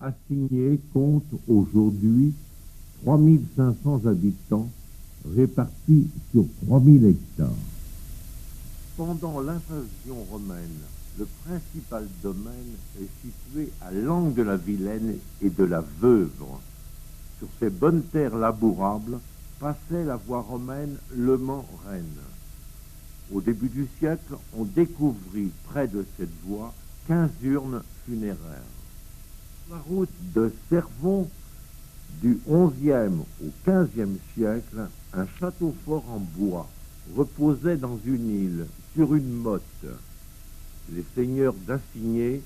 Assigné compte aujourd'hui 3500 habitants répartis sur 3000 hectares. Pendant l'invasion romaine, le principal domaine est situé à l'angle de la Vilaine et de la Veuvre. Sur ces bonnes terres labourables passait la voie romaine Le Mans-Rennes. Au début du siècle, on découvrit près de cette voie 15 urnes funéraires. La route de Cervon, du XIe au XVe siècle, un château fort en bois reposait dans une île, sur une motte. Les seigneurs d'Assigné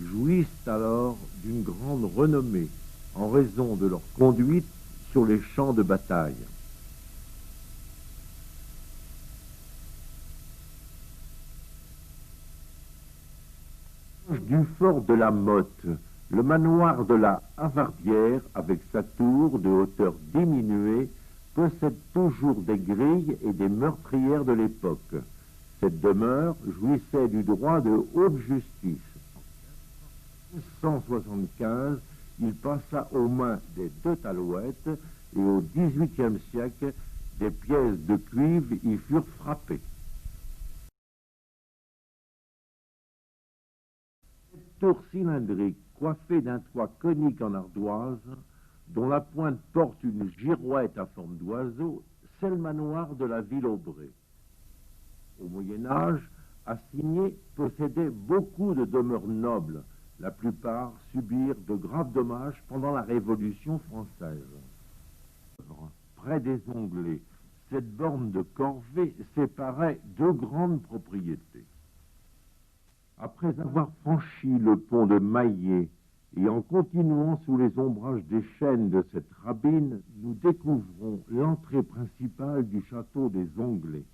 jouissent alors d'une grande renommée en raison de leur conduite sur les champs de bataille. Du fort de la Motte, le manoir de la Havardière, avec sa tour de hauteur diminuée, possède toujours des grilles et des meurtrières de l'époque. Cette demeure jouissait du droit de haute justice. En 1175, il passa aux mains des deux Talouettes et au XVIIIe siècle, des pièces de cuivre y furent frappées. Cette tour cylindrique, coiffée d'un toit conique en ardoise, dont la pointe porte une girouette à forme d'oiseau, c'est le manoir de la Ville-Aubray. Au Moyen-Âge, Assigné possédait beaucoup de demeures nobles. La plupart subirent de graves dommages pendant la Révolution française. Près des Onglets, cette borne de corvée séparait deux grandes propriétés. Après avoir franchi le pont de Maillé et en continuant sous les ombrages des chênes de cette rabine, nous découvrons l'entrée principale du château des Onglets.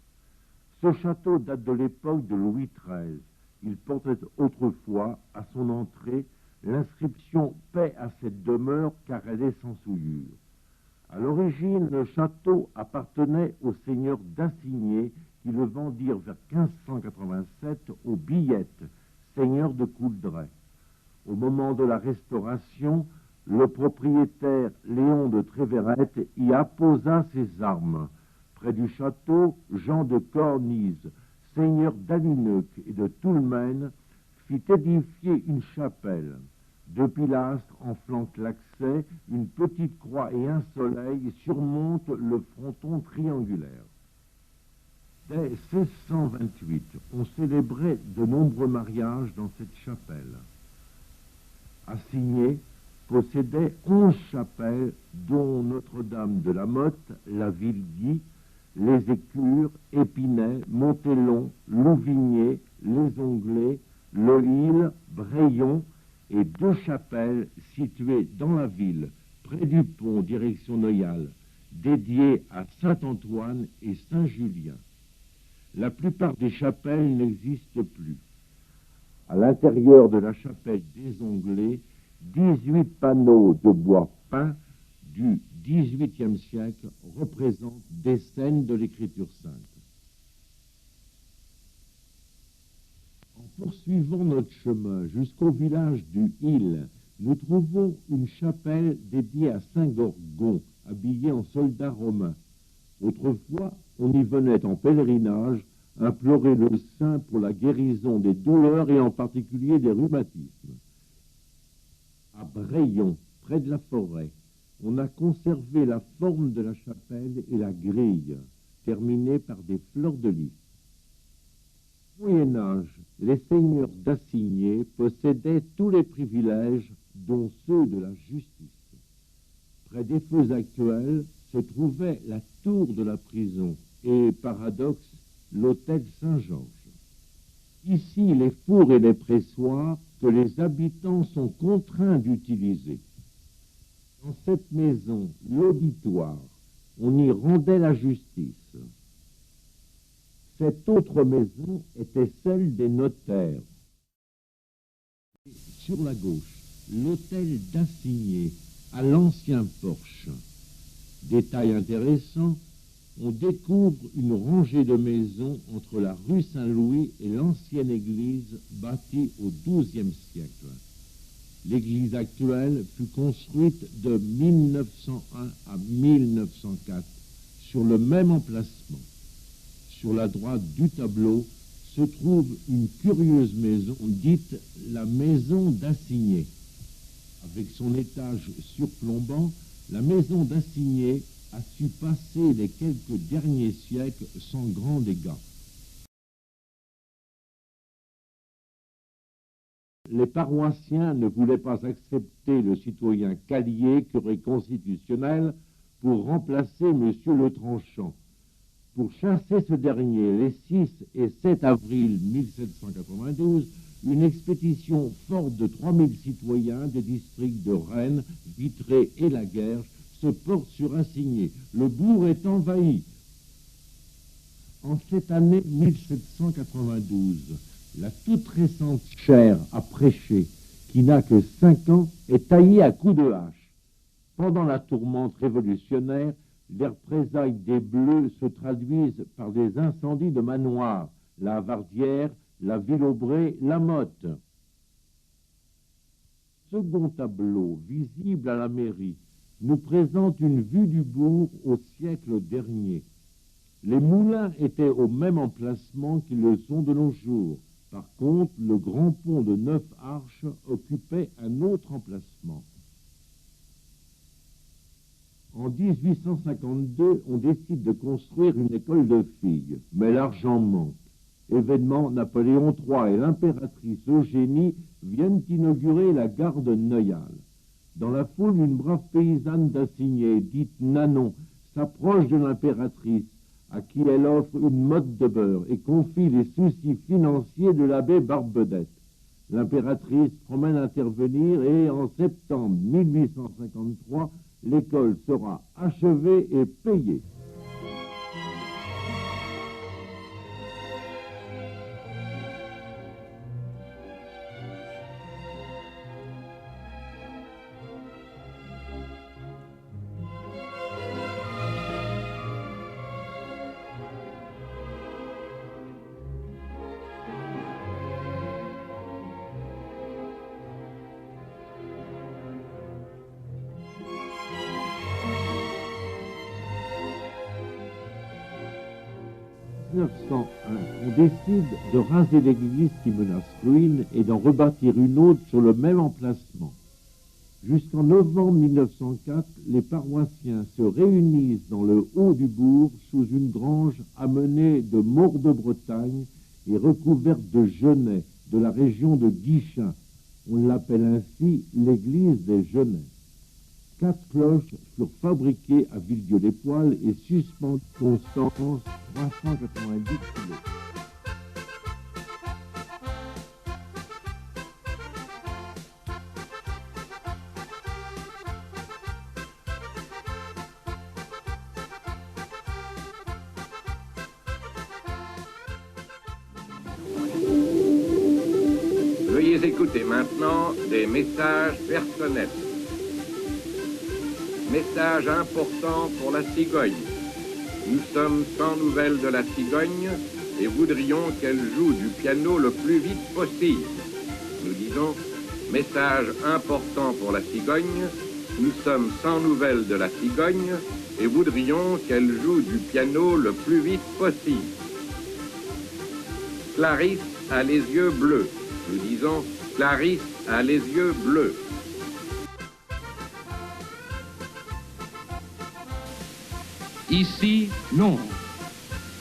Ce château date de l'époque de Louis XIII. Il portait autrefois à son entrée l'inscription « Paix à cette demeure car elle est sans souillure ». À l'origine, le château appartenait aux seigneurs d'Assigné qui le vendirent vers 1587 aux Billettes, seigneurs de Couledray. Au moment de la Restauration, le propriétaire Léon de Trévérette y apposa ses armes. Près du château, Jean de Cornise, seigneur d'Alineuc et de Toulmen, fit édifier une chapelle. Deux pilastres en flanquent l'accès, une petite croix et un soleil surmontent le fronton triangulaire. Dès 1628, on célébrait de nombreux mariages dans cette chapelle. Assigné possédait 11 chapelles, dont Notre-Dame de la Motte, la Ville-Guy, les Écures, Épinay, Montélon, Louvigné, les Onglets, Loïl, Braillon, et 2 chapelles situées dans la ville, près du pont, direction Noyal, dédiées à Saint-Antoine et Saint-Julien. La plupart des chapelles n'existent plus. À l'intérieur de la chapelle des Onglets, 18 panneaux de bois peint du XVIIIe siècle représentent des scènes de l'Écriture sainte. En poursuivant notre chemin jusqu'au village du Hil, nous trouvons une chapelle dédiée à Saint Gorgon, habillé en soldat romain. Autrefois, on y venait en pèlerinage implorer le saint pour la guérison des douleurs et en particulier des rhumatismes. À Braillon, près de la forêt, on a conservé la forme de la chapelle et la grille, terminée par des fleurs de lys. Au Moyen-Âge, les seigneurs d'Assigné possédaient tous les privilèges, dont ceux de la justice. Près des feux actuels se trouvait la tour de la prison et, paradoxe, l'hôtel Saint-Georges. Ici, les fours et les pressoirs que les habitants sont contraints d'utiliser. Dans cette maison, l'auditoire, on y rendait la justice. Cette autre maison était celle des notaires. Sur la gauche, l'hôtel d'Assigné, à l'ancien porche. Détail intéressant, on découvre une rangée de maisons entre la rue Saint-Louis et l'ancienne église bâtie au XIIe siècle. L'église actuelle fut construite de 1901 à 1904 sur le même emplacement. Sur la droite du tableau se trouve une curieuse maison dite la maison d'Assigné. Avec son étage surplombant, la maison d'Assigné a su passer les quelques derniers siècles sans grand dégât. Les paroissiens ne voulaient pas accepter le citoyen Callier, curé constitutionnel, pour remplacer M. Le Tranchant. Pour chasser ce dernier, les 6 et 7 avril 1792, une expédition forte de 3000 citoyens des districts de Rennes, Vitré et Laguerche se porte sur Assigné. Le bourg est envahi. En cette année 1792, la toute récente chaire à prêcher, qui n'a que 5 ans, est taillée à coups de hache. Pendant la tourmente révolutionnaire, les représailles des Bleus se traduisent par des incendies de manoirs, la Vardière, la Ville-Aubray, la Motte. Second tableau, visible à la mairie, nous présente une vue du bourg au siècle dernier. Les moulins étaient au même emplacement qu'ils le sont de nos jours. Par contre, le grand pont de 9 arches occupait un autre emplacement. En 1852, on décide de construire une école de filles, mais l'argent manque. Événement, Napoléon III et l'impératrice Eugénie viennent inaugurer la gare de Noyal. Dans la foule, une brave paysanne d'Assigné, dite Nanon, s'approche de l'impératrice, à qui elle offre une motte de beurre et confie les soucis financiers de l'abbé Barbedette. L'impératrice promet d'intervenir et en septembre 1853, l'école sera achevée et payée. En 1901, on décide de raser l'église qui menace ruine et d'en rebâtir une autre sur le même emplacement. Jusqu'en novembre 1904, les paroissiens se réunissent dans le haut du bourg sous une grange amenée de Maure de Bretagne et recouverte de genêts de la région de Guichen. On l'appelle ainsi l'église des genêts. 4 cloches furent fabriquées à Villedieu-les-Poêles et suspendues Constance, 390 kg. Veuillez écouter maintenant des messages personnels. Message important pour la cigogne. Nous sommes sans nouvelles de la cigogne et voudrions qu'elle joue du piano le plus vite possible. Nous disons, message important pour la cigogne. Nous sommes sans nouvelles de la cigogne et voudrions qu'elle joue du piano le plus vite possible. Clarisse a les yeux bleus. Nous disons, Clarisse a les yeux bleus. Ici, Londres.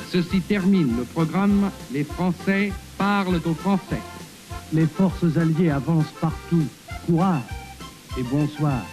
Ceci termine le programme. Les Français parlent aux Français. Les forces alliées avancent partout. Courage et bonsoir.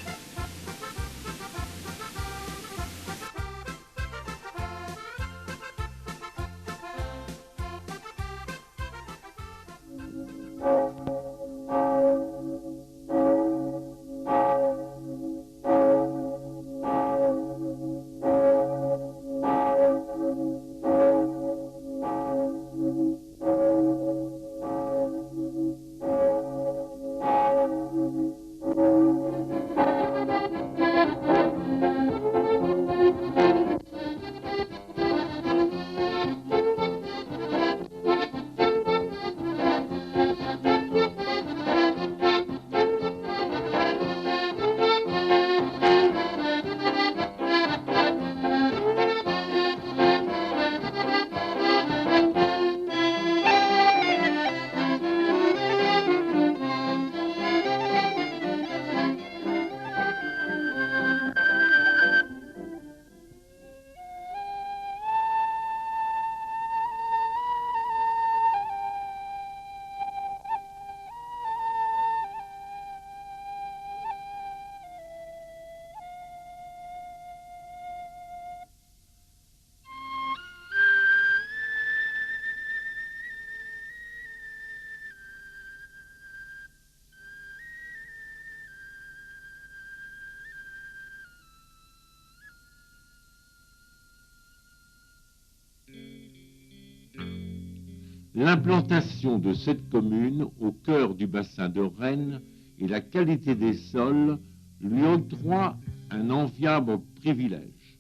L'implantation de cette commune au cœur du bassin de Rennes et la qualité des sols lui octroient un enviable privilège.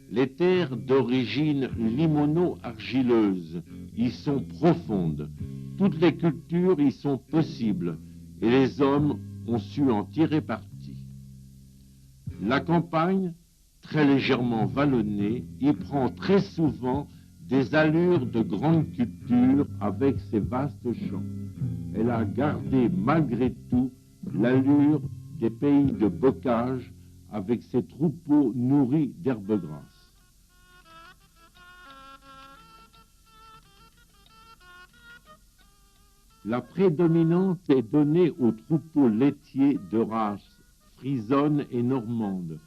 Les terres d'origine limono-argileuse y sont profondes, toutes les cultures y sont possibles et les hommes ont su en tirer parti. La campagne, très légèrement vallonnée, y prend très souvent des allures de grande culture avec ses vastes champs. Elle a gardé malgré tout l'allure des pays de bocage avec ses troupeaux nourris d'herbes grasses. La prédominance est donnée aux troupeaux laitiers de race frisonne et normande,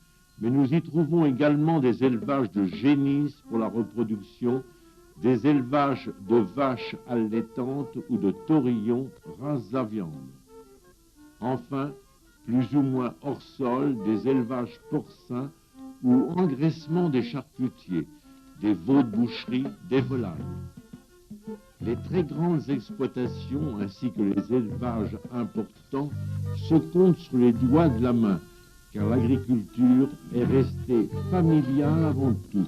mais nous y trouvons également des élevages de génisses pour la reproduction, des élevages de vaches allaitantes ou de taurillons races à viande. Enfin, plus ou moins hors sol, des élevages porcins ou engraissement des charcutiers, des veaux de boucherie, des volailles. Les très grandes exploitations ainsi que les élevages importants se comptent sur les doigts de la main, car l'agriculture est restée familiale avant tout.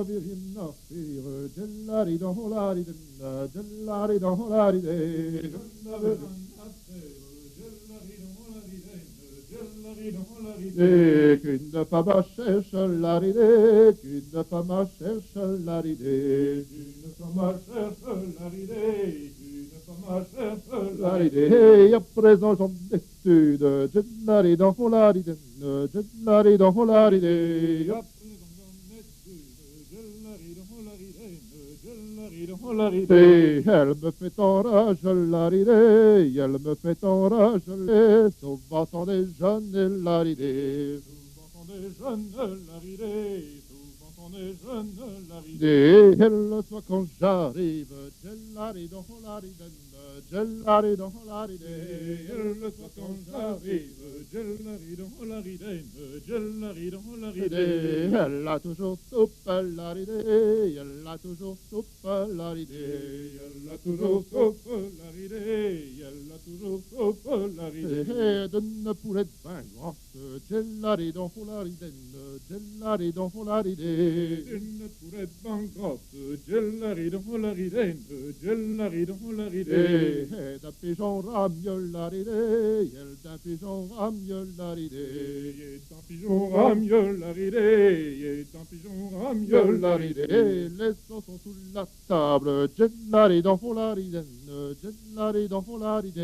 n'avais rien à faire. Jellari-don-lari-den, jellari-don-lari-de. Je n'avais rien à faire. Qu'une femme cherche l'aridée, qu'une femme cherche l'aridée, qu'une femme cherche l'aridée, qu'une femme cherche l'aridée. Et à présent j'en étude, jellari dans l'aridée, jellari dans l'aridée. À présent j'en étude, jellari dans l'aridée, jellari dans l'aridée. Elle me fait enrager elle me fait enrager, souvent sont des jeunes l'aridée, souvent sont des jeunes l'aridée, souvent sont des jeunes l'aridée. Elle le soit quand j'arrive, jellari dans l'aridée, jellari dans l'aridée. Elle le soit quand j'arrive, jellari dans l'aridée, jellari dans l'aridée. Elle a toujours soupe l'aridée, elle a toujours soupe l'aridée, elle a toujours soupe l'aridée, elle a toujours soupe l'aridée. Donne poulet de vin grosse, jellari dans l'aridée, jellari dans l'aridée. Donne poulet de vin grosse, jellari dans l'aridée, jellari dans l'aridée. D'un pigeon ramiole l'aridée, d'un pigeon ramiole l'aridée, d'un pigeon ramiole l'aridée, d'un pigeon ramiole l'aridée. Les sauces sont sous la table, jellari dans l'aridée, jellari dans l'aridée.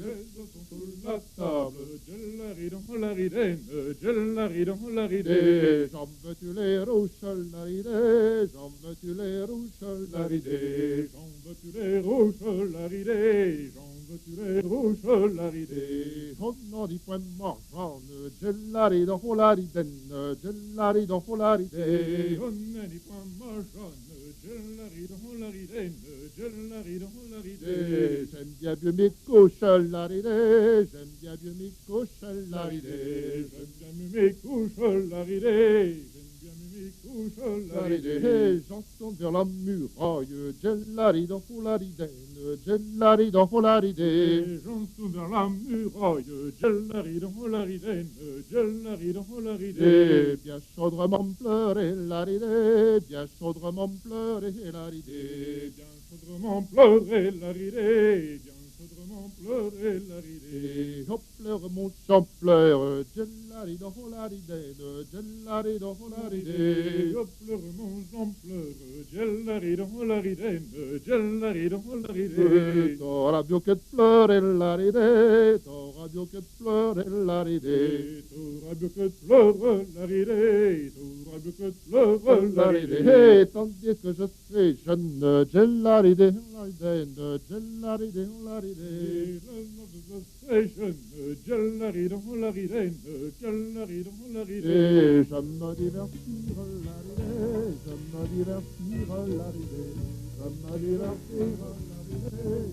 Les sauces sont sous la table, jellari dans l'aridée, jellari dans l'aridée. J'en veux-tu les rouges l'aridée, j'en veux-tu les rouges l'aridée, j'en veux-tu les rouges l'aridée, j'en veux-tu les rouges l'aridée. On n'en dit point marchand, jellari dans l'aridée, jellari dans l'aridée. On n'en dit point marchand, jellari dans l'aridée, jellari dans l'aridée. J'aime bien mieux mes couches l'aridée, j'aime bien mieux mes couches l'aridée, j'aime bien mieux mes couches l'aridée, j'aime bien mieux mes couches l'aridée. J'entends vers la muraille, jellari dans l'aridée, jellari dans l'aridée. J'entends vers la muraille, jellari dans l'aridée, jellari dans l'aridée. Bien chaudrement pleurer l'aridée, bien chaudrement pleurer l'aridée, bien chaudrement pleurer l'aridée, bien chaudrement pleurer l'aridée. Oh pleure mon chant pleure, jellari dans l'aridée, jellari dans l'aridée. Oh pleure mon chant pleure, jellari dans l'aridée, jellari dans l'aridée. T'auras bien que de pleurer l'aridée, t'auras bien que de pleurer l'aridée, t'auras bien que de pleurer l'aridée, t'auras bien que de pleurer l'aridée. Tandis que je suis jeune, jellaridé, jellaridé, jellaridé. Station, jellari dans l'aridée, jellari dans l'aridée. Je me divertir l'aridée, je me divertir l'aridée, je me divertir l'aridée.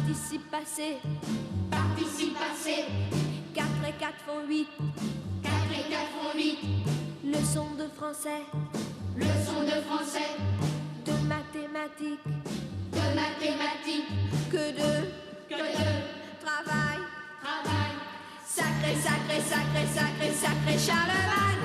Participe passé. Participe passé. 4 et 4 font 8. 4 et 4 font 8. Leçon de français. Leçon de français. De mathématiques. De mathématiques. Que de Travail. travail. Sacré, sacré, sacré, sacré, sacré Charlemagne.